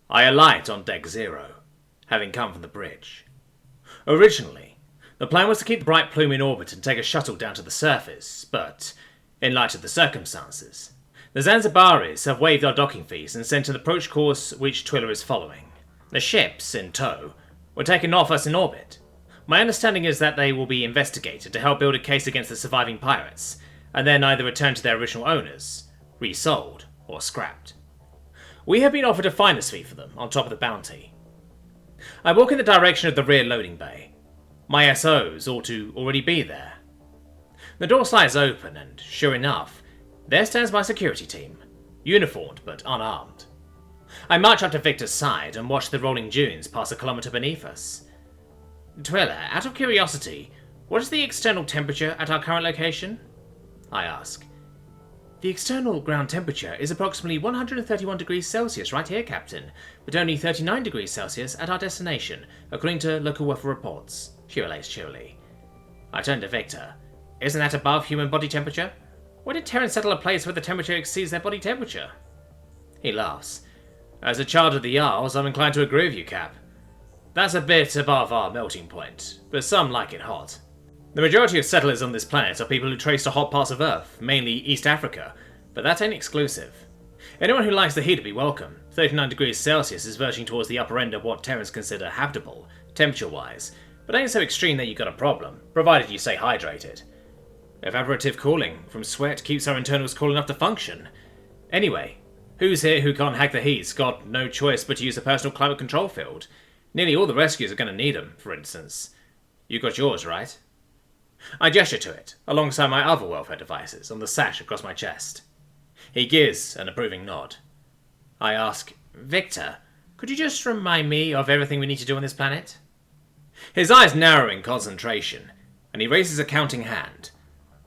I alight on deck 0, having come from the bridge. Originally, the plan was to keep the bright plume in orbit and take a shuttle down to the surface, but, in light of the circumstances, the Zanzibaris have waived our docking fees and sent an approach course which Twiller is following. The ships, in tow, were taken off us in orbit. My understanding is that they will be investigated to help build a case against the surviving pirates, and then either returned to their original owners, resold, or scrapped. We have been offered a finder's fee for them, on top of the bounty. I walk in the direction of the rear loading bay. My SOs ought to already be there. The door slides open, and sure enough, there stands my security team, uniformed but unarmed. I march up to Victor's side and watch the rolling dunes pass a kilometre beneath us. Twiller, out of curiosity, what is the external temperature at our current location? I ask. The external ground temperature is approximately 131 degrees Celsius right here, Captain, but only 39 degrees Celsius at our destination, according to local weather reports, she relays cheerily. I turn to Victor. Isn't that above human body temperature? Why did Terrans settle a place where the temperature exceeds their body temperature? He laughs. As a child of the Isles, I'm inclined to agree with you, Cap. That's a bit above our melting point, but some like it hot. The majority of settlers on this planet are people who trace to hot parts of Earth, mainly East Africa, but that ain't exclusive. Anyone who likes the heat will be welcome. 39 degrees Celsius is verging towards the upper end of what Terrans consider habitable, temperature-wise, but ain't so extreme that you got a problem, provided you stay hydrated. Evaporative cooling from sweat keeps our internals cool enough to function. Anyway, who's here who can't hack the heat's got no choice but to use a personal climate control field? Nearly all the rescues are going to need them, for instance. You got yours, right? I gesture to it, alongside my other welfare devices, on the sash across my chest. He gives an approving nod. I ask, Victor, could you just remind me of everything we need to do on this planet? His eyes narrow in concentration, and he raises a counting hand.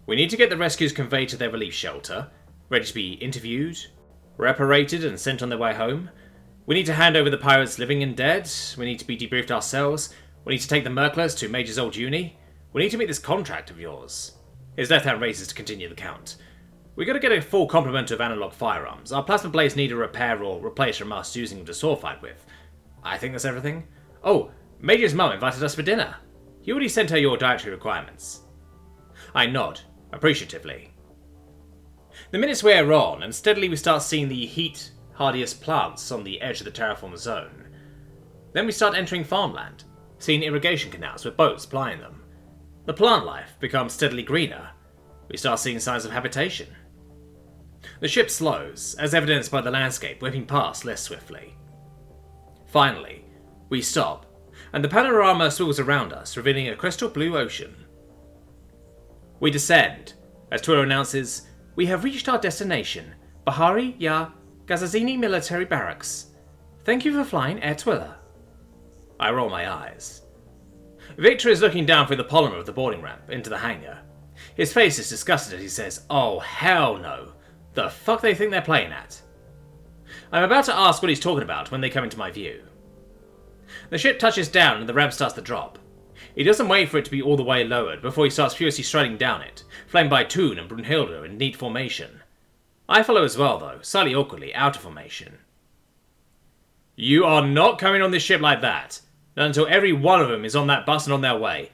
We need to get the rescues conveyed to their relief shelter, ready to be interviewed, reparated and sent on their way home. We need to hand over the pirates living and dead. We need to be debriefed ourselves. We need to take the Merklers to Major's old uni. We need to meet this contract of yours. His left hand raises to continue the count. We gotta get a full complement of analog firearms. Our plasma blades need a repair or replace from us using them to sword fight with. I think that's everything. Oh, Major's mum invited us for dinner. You already sent her your dietary requirements. I nod, appreciatively. The minutes wear on, and steadily we start seeing the heat-hardiest plants on the edge of the terraform zone. Then we start entering farmland, seeing irrigation canals with boats plying them. The plant life becomes steadily greener. We start seeing signs of habitation. The ship slows, as evidenced by the landscape whipping past less swiftly. Finally, we stop, and the panorama swivels around us, revealing a crystal blue ocean. We descend. As Twiller announces, we have reached our destination, Bahari Ya Gazazini Military Barracks. Thank you for flying Air Twiller. I roll my eyes. Victor is looking down through the polymer of the boarding ramp into the hangar. His face is disgusted as he says, "Oh, hell no. The fuck they think they're playing at?" I'm about to ask what he's talking about when they come into my view. The ship touches down and the ramp starts to drop. He doesn't wait for it to be all the way lowered before he starts furiously striding down it, flanked by Toon and Brunhilde in neat formation. I follow as well, though, slightly awkwardly out of formation. You are not coming on this ship like that, not until every one of them is on that bus and on their way.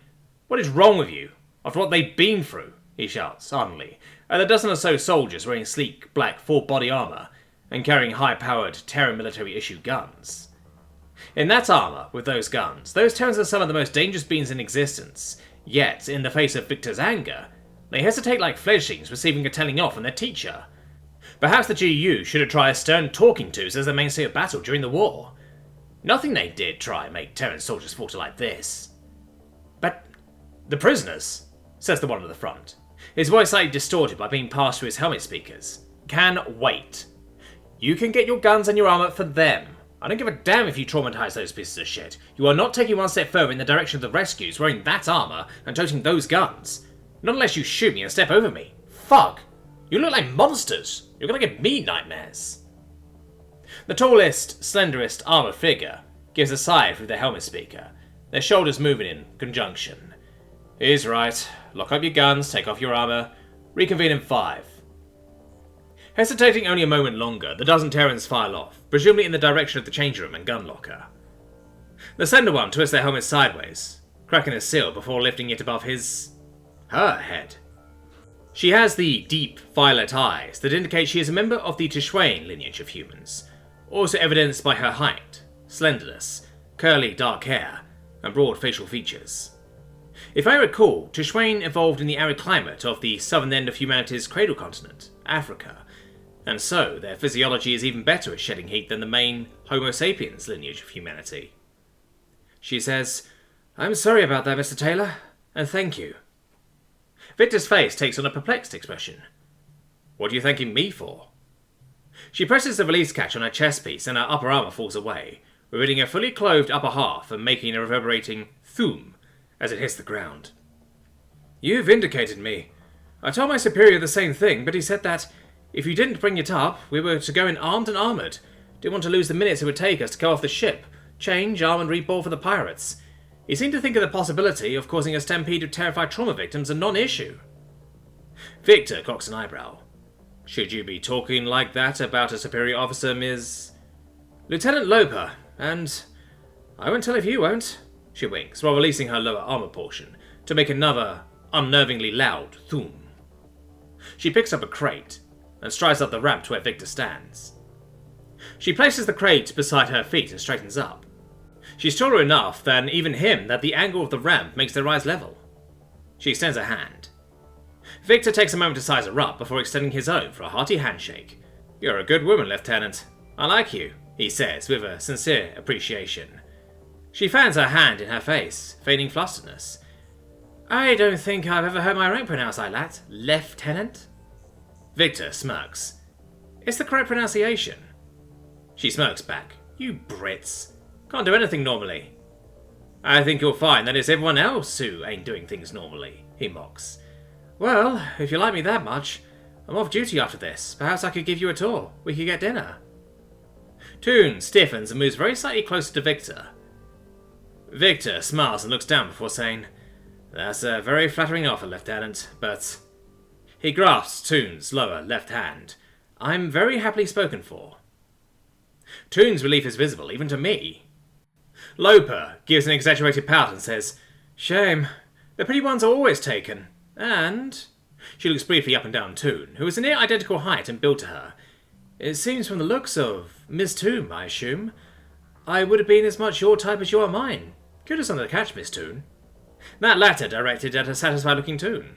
What is wrong with you? After what they've been through, he shouts, ardently, at the dozen or so soldiers wearing sleek, black, full-body armour and carrying high-powered Terran military-issue guns. In that armour, with those guns, those Terrans are some of the most dangerous beings in existence, yet, in the face of Victor's anger, they hesitate like fledglings receiving a telling off from their teacher. Perhaps the GU should have tried a stern talking to as their mainstay of battle during the war. Nothing they did try make Terran soldiers falter like this. But the prisoners, says the one at the front, his voice slightly distorted by being passed through his helmet speakers, can wait. You can get your guns and your armour for them. I don't give a damn if you traumatize those pieces of shit. You are not taking one step further in the direction of the rescues wearing that armour and toting those guns. Not unless you shoot me and step over me. Fuck! You look like monsters. You're gonna give me nightmares. The tallest, slenderest armoured figure gives a sigh through their helmet speaker, their shoulders moving in conjunction. He's right. Lock up your guns, take off your armour, reconvene in 5. Hesitating only a moment longer, the dozen Terrans file off, presumably in the direction of the change room and gun locker. The slender one twists their helmets sideways, cracking a seal before lifting it above her head. She has the deep violet eyes that indicate she is a member of the Tshirt lineage of humans, also evidenced by her height, slenderness, curly dark hair, and broad facial features. If I recall, Tshirt evolved in the arid climate of the southern end of humanity's cradle continent, Africa, and so their physiology is even better at shedding heat than the main Homo sapiens lineage of humanity. She says, "I'm sorry about that, Mr. Taylor, and thank you." Victor's face takes on a perplexed expression. "What are you thanking me for?" She presses the release catch on her chest piece and her upper armour falls away, revealing her fully clothed upper half and making a reverberating thoom as it hits the ground. "You vindicated me. I told my superior the same thing, but he said that if you didn't bring it up, we were to go in armed and armoured. Didn't want to lose the minutes it would take us to go off the ship, change, arm and reboard for the pirates. He seemed to think of the possibility of causing a stampede of terrified trauma victims a non-issue." Victor cocks an eyebrow. "Should you be talking like that about a superior officer, Ms. Lieutenant Loper, and I won't tell if you won't." She winks, while releasing her lower armour portion, to make another unnervingly loud thoom. She picks up a crate, and strides up the ramp to where Victor stands. She places the crate beside her feet and straightens up. She's taller enough than even him that the angle of the ramp makes their eyes level. She extends her hand. Victor takes a moment to size her up before extending his own for a hearty handshake. "You're a good woman, Lieutenant. I like you," he says with a sincere appreciation. She fans her hand in her face, feigning flusteredness. "I don't think I've ever heard my rank pronounced like that, Lieutenant." Victor smirks. "It's the correct pronunciation." She smirks back. "You Brits. Can't do anything normally." "I think you'll find that it's everyone else who ain't doing things normally," he mocks. "Well, if you like me that much, I'm off duty after this. Perhaps I could give you a tour. We could get dinner." Toon stiffens and moves very slightly closer to Victor. Victor smiles and looks down before saying, "That's a very flattering offer, Lieutenant, but..." He grasps Toon's lower left hand. "I'm very happily spoken for." Toon's relief is visible, even to me. Loper gives an exaggerated pout and says, "Shame. The pretty ones are always taken. And..." She looks briefly up and down Toon, who is a near identical height and build to her. "It seems from the looks of Miss Toon, I assume. I would have been as much your type as you are mine. Kudos on the catch, Miss Toon." That latter directed at a satisfied-looking Toon.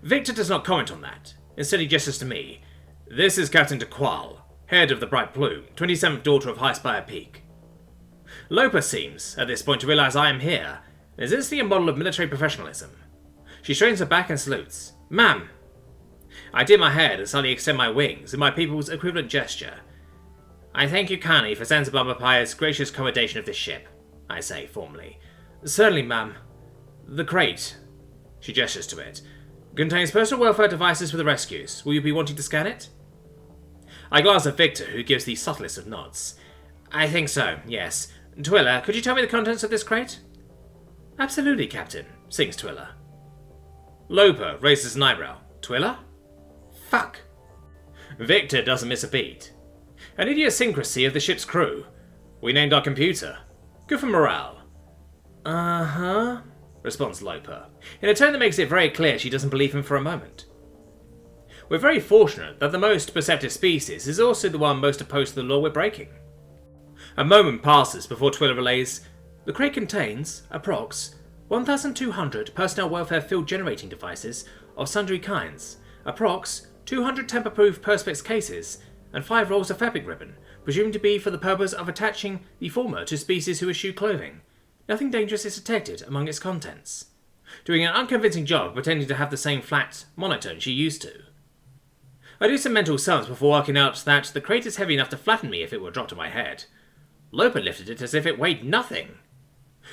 Victor does not comment on that. Instead he gestures to me. "This is Captain Daq, head of the Bright Plume, 27th daughter of High Spire Peak." Loper seems, at this point, to realise I am here, and is instantly a model of military professionalism. She straightens her back and salutes. "Ma'am." I dip my head and slightly extend my wings in my people's equivalent gesture. "I thank you kindly for Zanzibar Mapaya's gracious accommodation of this ship," I say formally. "Certainly, ma'am. The crate," she gestures to it, "contains personal welfare devices for the rescues. Will you be wanting to scan it?" I glance at Victor, who gives the subtlest of nods. "I think so, yes. Twiller, could you tell me the contents of this crate?" "Absolutely, Captain," sings Twiller. Loper raises an eyebrow. "Twiller?" "Fuck." Victor doesn't miss a beat. "An idiosyncrasy of the ship's crew. We named our computer. Good for morale." "Uh-huh," responds Loper, in a tone that makes it very clear she doesn't believe him for a moment. We're very fortunate that the most perceptive species is also the one most opposed to the law we're breaking. A moment passes before Twiller relays, "The crate contains, approx, 1,200 personnel welfare field generating devices of sundry kinds, approx, 200 tamper-proof perspex cases, and 5 rolls of fabric ribbon, presumed to be for the purpose of attaching the former to species who eschew clothing. Nothing dangerous is detected among its contents." Doing an unconvincing job of pretending to have the same flat monotone she used to. I do some mental sums before working out that the crate is heavy enough to flatten me if it were dropped on my head. Loper lifted it as if it weighed nothing.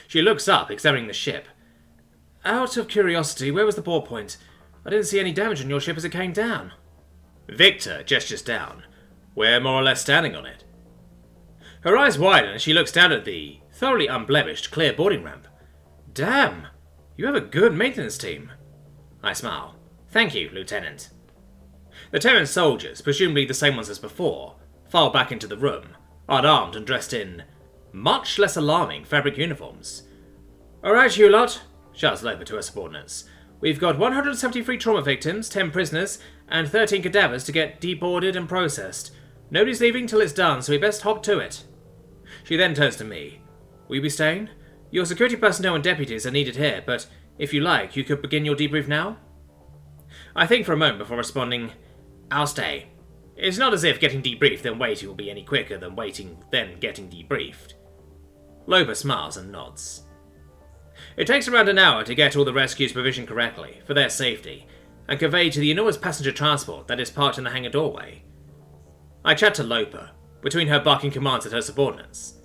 She looks up, examining the ship. "Out of curiosity, where was the bore point? I didn't see any damage on your ship as it came down." Victor gestures down. "We're more or less standing on it." Her eyes widen as she looks down at the thoroughly unblemished clear boarding ramp. "Damn, you have a good maintenance team." I smile. "Thank you, Lieutenant." The Terran soldiers, presumably the same ones as before, file back into the room, unarmed and dressed in much less alarming fabric uniforms. "Alright, you lot," shouts Loper to her subordinates. "We've got 173 trauma victims, 10 prisoners, and 13 cadavers to get deboarded and processed. Nobody's leaving till it's done, so we best hop to it." She then turns to me. "Will you be staying? Your security personnel and deputies are needed here, but if you like, you could begin your debrief now?" I think for a moment before responding, "I'll stay. It's not as if getting debriefed then waiting will be any quicker than waiting then getting debriefed." Loper smiles and nods. It takes around an hour to get all the rescues provisioned correctly, for their safety, and conveyed to the enormous passenger transport that is parked in the hangar doorway. I chat to Loper, between her barking commands at her subordinates.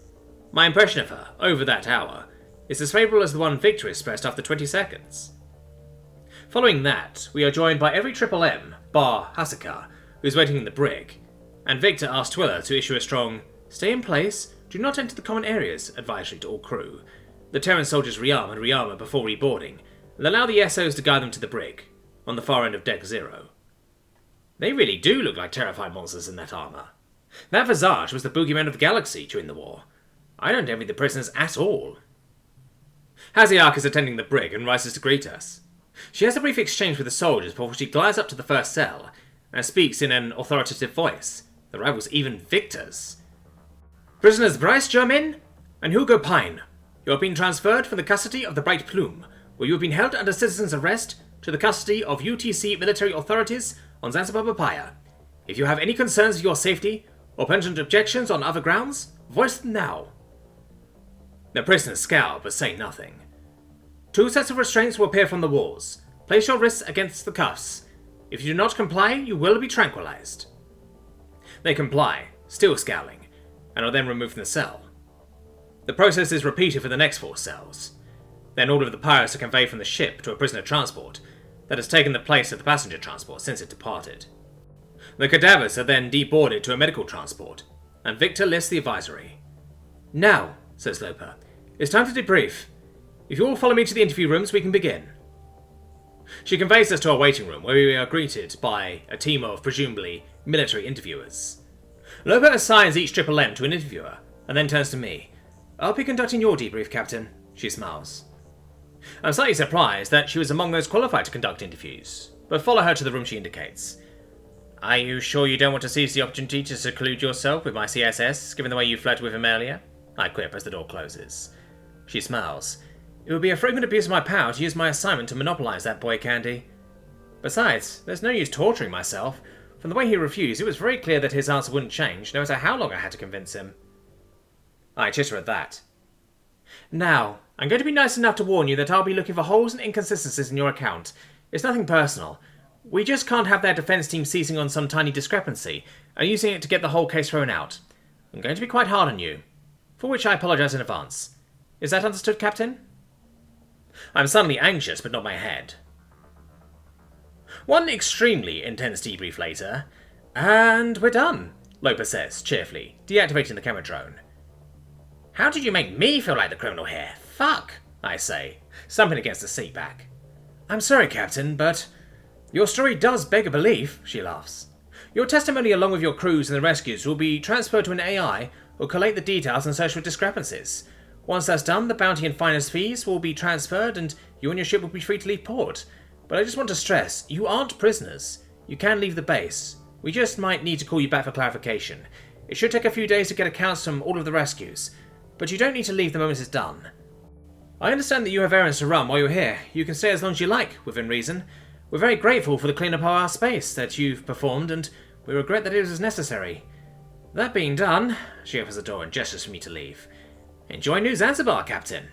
My impression of her, over that hour, is as favourable as the one Victor expressed after 20 seconds. Following that, we are joined by every Triple M, bar Hasakar, who's waiting in the brig, and Victor asks Twiller to issue a strong, "Stay in place, do not enter the common areas," advisory to all crew. The Terran soldiers rearm and rearmour before reboarding, and allow the SOs to guide them to the brig, on the far end of Deck 0. They really do look like terrifying monsters in that armour. That visage was the boogeyman of the galaxy during the war. I don't envy the prisoners at all. Haziak is attending the brig and rises to greet us. She has a brief exchange with the soldiers before she glides up to the first cell, and speaks in an authoritative voice, that rivals even Victor's. "Prisoners Bryce Jermaine and Hugo Pine, you have been transferred from the custody of the Bright Plume, where you have been held under citizen's arrest, to the custody of UTC military authorities on Zanzibar Papaya. If you have any concerns for your safety, or pungent objections on other grounds, voice them now." The prisoners scowl but say nothing. 2 sets of restraints will appear from the walls. Place your wrists against the cuffs. If you do not comply, you will be tranquilized. They comply, still scowling, and are then removed from the cell. The process is repeated for the next 4 cells. Then all of the pirates are conveyed from the ship to a prisoner transport that has taken the place of the passenger transport since it departed. The cadavers are then deboarded to a medical transport, and Victor lists the advisory. "Now," says Loper, "it's time to debrief. If you all follow me to the interview rooms, we can begin." She conveys us to our waiting room, where we are greeted by a team of, presumably, military interviewers. Loper assigns each Triple M to an interviewer, and then turns to me. "I'll be conducting your debrief, Captain," she smiles. I'm slightly surprised that she was among those qualified to conduct interviews, but follow her to the room she indicates. "Are you sure you don't want to seize the opportunity to seclude yourself with my CSS, given the way you flirted with him earlier?" I quip as the door closes. She smiles. "It would be a frequent abuse of my power to use my assignment to monopolise that boy candy. Besides, there's no use torturing myself. From the way he refused, it was very clear that his answer wouldn't change, no matter how long I had to convince him." I chitter at that. "Now, I'm going to be nice enough to warn you that I'll be looking for holes and inconsistencies in your account. It's nothing personal. We just can't have their defence team seizing on some tiny discrepancy and using it to get the whole case thrown out. I'm going to be quite hard on you, for which I apologise in advance. Is that understood, Captain?" I'm suddenly anxious, but not my head. One extremely intense debrief later, and we're done, Loper says, cheerfully, deactivating the camera drone. "How did you make me feel like the criminal here? Fuck," I say, stumping against the seat back. "I'm sorry, Captain, but your story does beg a belief," she laughs. "Your testimony along with your crews and the rescues will be transferred to an AI who will collate the details and search for discrepancies. Once that's done, the bounty and finder's fees will be transferred and you and your ship will be free to leave port. But I just want to stress, you aren't prisoners. You can leave the base. We just might need to call you back for clarification. It should take a few days to get accounts from all of the rescues, but you don't need to leave the moment it's done. I understand that you have errands to run while you're here. You can stay as long as you like, within reason. We're very grateful for the clean-up of our space that you've performed, and we regret that it was necessary. That being done," she opens the door and gestures for me to leave. "Enjoy New Zanzibar, Captain."